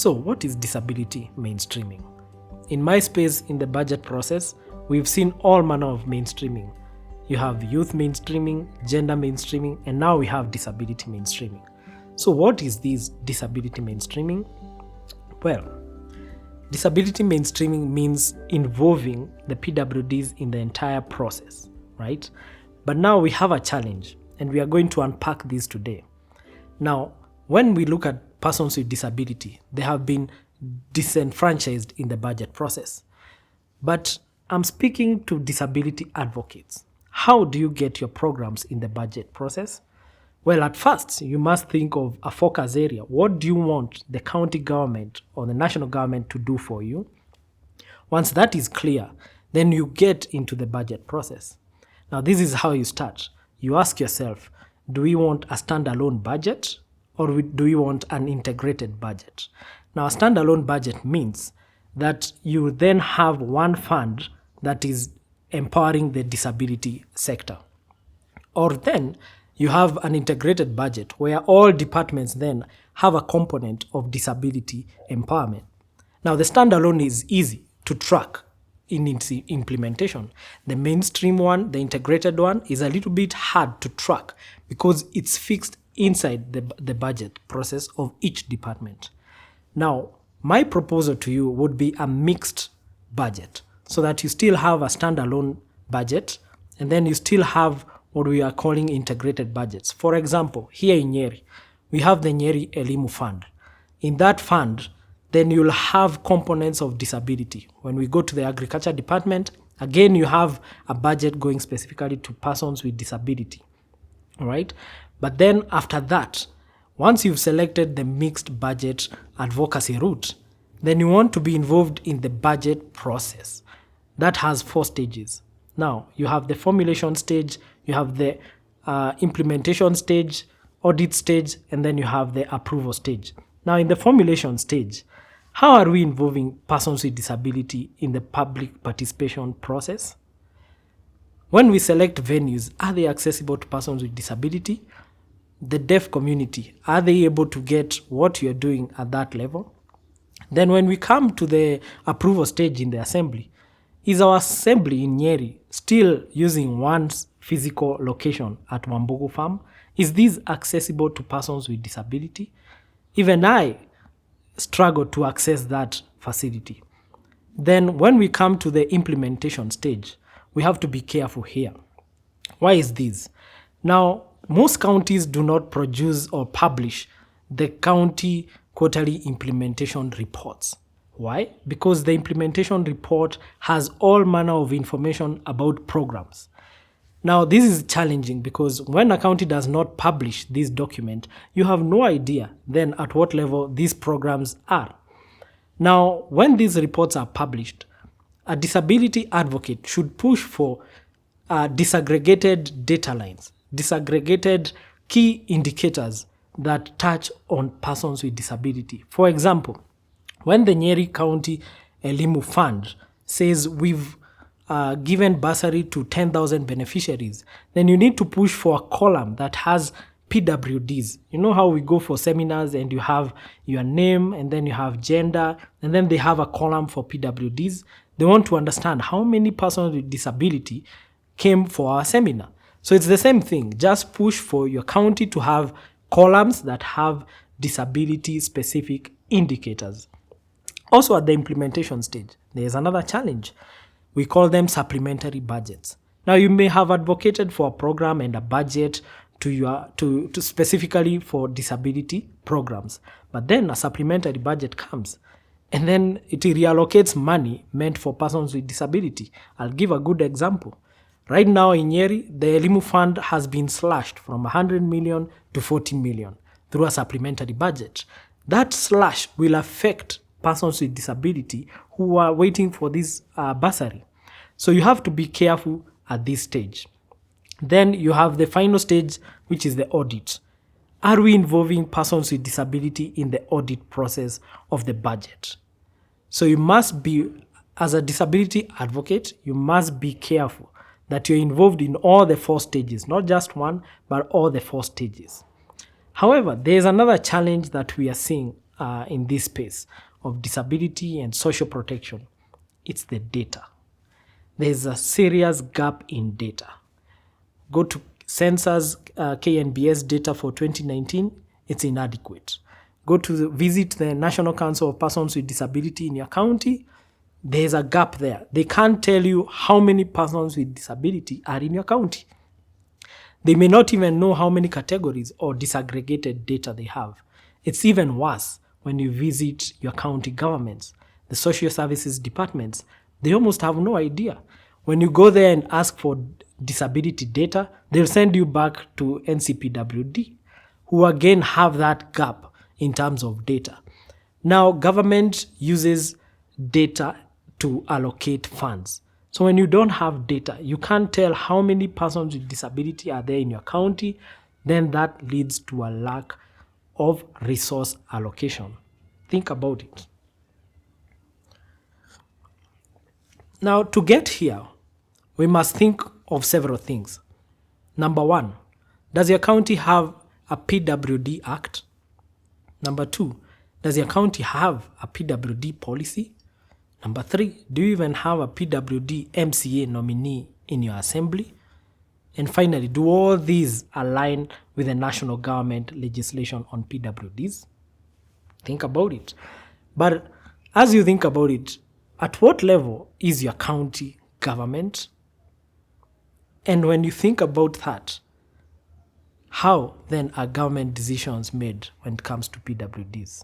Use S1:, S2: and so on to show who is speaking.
S1: So what is disability mainstreaming? In my space in the budget process, we've seen all manner of mainstreaming. You have youth mainstreaming, gender mainstreaming, and now we have disability mainstreaming. So what is this disability mainstreaming? Well, disability mainstreaming means involving the PWDs in the entire process, right? But now we have a challenge, and we are going to unpack this today. Now, when we look at persons with disability, they have been disenfranchised in the budget process. But I'm speaking to disability advocates. How do you get your programs in the budget process? Well, at first, you must think of a focus area. What do you want the county government or the national government to do for you? Once that is clear, then you get into the budget process. Now, this is how you start. You ask yourself, do we want a standalone budget or do we want an integrated budget? Now, a standalone budget means that you then have one fund that is empowering the disability sector. Or then you have an integrated budget where all departments then have a component of disability empowerment. Now, the standalone is easy to track in its implementation. The mainstream one, the integrated one, is a little bit hard to track because it's fixed inside the budget process of each department. Now, my proposal to you would be a mixed budget so that you still have a standalone budget and then you still have what we are calling integrated budgets. For example, here in Nyeri, we have the Nyeri Elimu Fund. In that fund, then you'll have components of disability. When we go to the agriculture department, again, you have a budget going specifically to persons with disability. All right? But then after that, once you've selected the mixed budget advocacy route, then you want to be involved in the budget process. That has 4 stages. Now, you have the formulation stage, you have the implementation stage, audit stage, and then you have the approval stage. Now, in the formulation stage, how are we involving persons with disability in the public participation process? When we select venues, are they accessible to persons with disability? The deaf community, are they able to get what you're doing at that level? Then when we come to the approval stage in the assembly, is our assembly in Nyeri still using one physical location at Wambugu Farm? Is this accessible to persons with disability? Even I struggle to access that facility. Then when we come to the implementation stage, we have to be careful here. Why is this? Now, most counties do not produce or publish the county quarterly implementation reports. Why? Because the implementation report has all manner of information about programs. Now, this is challenging because when a county does not publish this document, you have no idea then at what level these programs are. Now, when these reports are published, a disability advocate should push for disaggregated data lines, disaggregated key indicators that touch on persons with disability. For example, when the Nyeri County Elimu Fund says we've given bursary to 10,000 beneficiaries, then you need to push for a column that has PWDs. You know how we go for seminars and you have your name and then you have gender and then they have a column for PWDs. They want to understand how many persons with disability came for our seminar. So it's the same thing. Just push for your county to have columns that have disability-specific indicators. Also at the implementation stage, there is another challenge. We call them supplementary budgets. Now you may have advocated for a program and a budget to specifically for disability programs, but then a supplementary budget comes and then it reallocates money meant for persons with disability. I'll give a good example. Right now in Nyeri, the Elimu Fund has been slashed from 100 million to 40 million through a supplementary budget. That slash will affect persons with disability who are waiting for this bursary. So you have to be careful at this stage. Then you have the final stage, which is the audit. Are we involving persons with disability in the audit process of the budget? So you must be, as a disability advocate, you must be careful that you're involved in all the 4 stages, not just one, but all the 4 stages. However, there is another challenge that we are seeing in this space of disability and social protection? It's the data. There's a serious gap in data. Go to census KNBS data for 2019, it's inadequate. Go to visit the National Council of Persons with Disability in your county, there's a gap there. They can't tell you how many persons with disability are in your county. They may not even know how many categories or disaggregated data they have. It's even worse when you visit your county governments, the social services departments, they almost have no idea. When you go there and ask for disability data, they'll send you back to NCPWD, who again have that gap in terms of data. Now, government uses data to allocate funds. So when you don't have data, you can't tell how many persons with disability are there in your county, then that leads to a lack of resource allocation. Think about it. Now, to get here, we must think of several things. Number one, does your county have a PWD Act? Number two, does your county have a PWD policy? Number three, do you even have a PWD MCA nominee in your assembly? And finally, do all these align with the national government legislation on PWDs? Think about it. But as you think about it, at what level is your county government? And when you think about that, how then are government decisions made when it comes to PWDs?